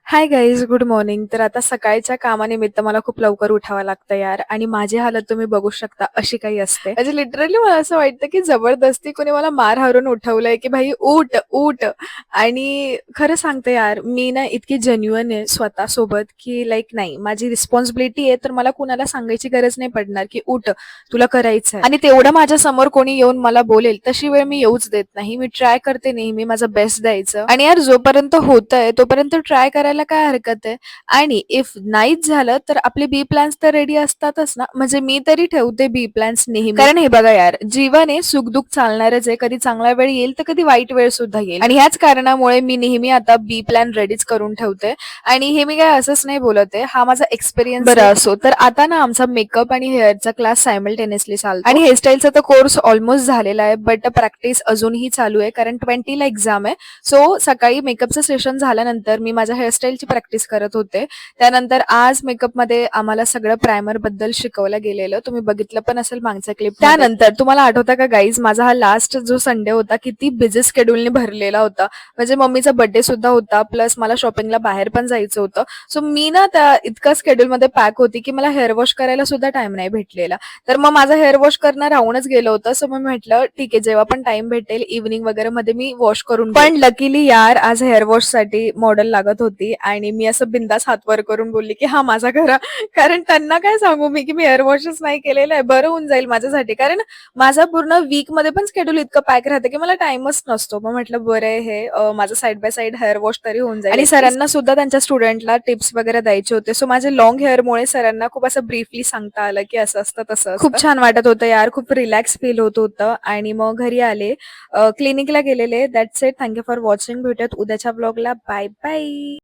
Hi guys, good morning. तर आता सकाळच्या कामानिमित्त मला खूप लवकर उठावं लागतं यार आणि माझी हालत तुम्ही बघू शकता अशी काही असते. म्हणजे लिटरली मला असं वाटतं की जबरदस्ती कोणी मला मार हारून उठवलंय की भाई उठ, उठ. आणि खरं सांगते यार, मी ना इतकी जेन्युइन आहे स्वतःसोबत की लाईक नाही, माझी रिस्पॉन्सिबिलिटी आहे तर मला कुणाला सांगायची गरज नाही पडणार की उठ, तुला करायचंय. आणि तेवढं माझ्या समोर कोणी येऊन मला बोलेल तशी वेळ मी येऊच देत नाही. मी ट्राय करते नेहमी माझं बेस्ट द्यायचं आणि यार जोपर्यंत होतंय तोपर्यंत ट्राय करायला काय हरकत आहे. आणि इफ नाहीच झालं तर आपले बी प्लॅन्स तर रेडी असतातच ना. म्हणजे मी तरी ठेवते बी प्लॅन्स नेहमी. कारण हे बघा यार, जीवन आहे, सुखदुःख चालणारच आहे. कधी चांगला वेळ येईल तर कधी वाईट वेळ सुद्धा येईल आणि ह्याच कारणामुळे मी नेहमी आता बी प्लॅन रेडीच करून ठेवते. आणि हे मी काय असंच नाही बोलत आहे, हा माझा एक्सपिरियन्स बरं आहे. असो तर आता ना आमचा मेकअप आणि हेअरचा क्लास सायमल्टेनियसली चालतो आणि हेअरस्टाईलचा तर कोर्स ऑलमोस्ट झालेला आहे, बट प्रॅक्टिस अजूनही चालू आहे कारण 20ला एक्झाम आहे. सो सकाळी मेकअपचं सेशन झाल्यानंतर मी माझ्या हेअरस्टाईलची प्रॅक्टिस करत होते. त्यानंतर आज मेकअपमध्ये आम्हाला सगळं प्रायमर बद्दल शिकवलं गेलेलं, तुम्ही बघितलं पण असेल मागच्या क्लिप. त्यानंतर तुम्हाला आठवतं का गाईज, माझा हा लास्ट जो संडे होता किती बिझी शेड्यूलने भरलेला होता. म्हणजे मम्मीचा बर्थडे सुद्धा होता, प्लस मला शॉपिंगला बाहेर पण जायचं होतं. सो मी ना त्या इतका शेड्यूलमध्ये पॅक होती की मला हेअर वॉश करायला सुद्धा टाइम नाही भेटलेला. तर मग माझं हेअर वॉश करणं राहूनच गेलं होतं. सो मग म्हटलं ठीक आहे, जेव्हा पण टाइम भेटेल इव्हनिंग वगैरे मध्ये मी वॉश करून पण लकीली यार आज हेअर वॉश साठी मॉडेल लागत होती आणि मी असं बिंदास हात वर करून बोलली की हा माझा करा. कारण त्यांना काय सांगू मी की मी हेअर वॉशच नाही केलेलं आहे, बरं होऊन जाईल माझ्यासाठी. कारण माझा पूर्ण वीक मध्ये पण शेड्यूल इतकं पॅक राहतं की मला टाइमच नसतो. मग म्हटलं बरं आहे हे, माझं side by side hair wash तरी होऊन जाईल. आणि सरांना सुद्धा त्यांच्या स्टुडंटला टिप्स वगैरे द्यायचे होते. सो माझे लॉंग हेअरमुळे सरांना खूप असं ब्रीफली सांगता आलं की असं असतं तसं असतं. खूप छान वाटत होतं यार, खूप रिलॅक्स फील होत होतं. आणि मग घरी आले, क्लिनिकला गेलेले. That's it. Thank you for watching. भेटूयात उद्याच्या ब्लॉगला. Bye bye.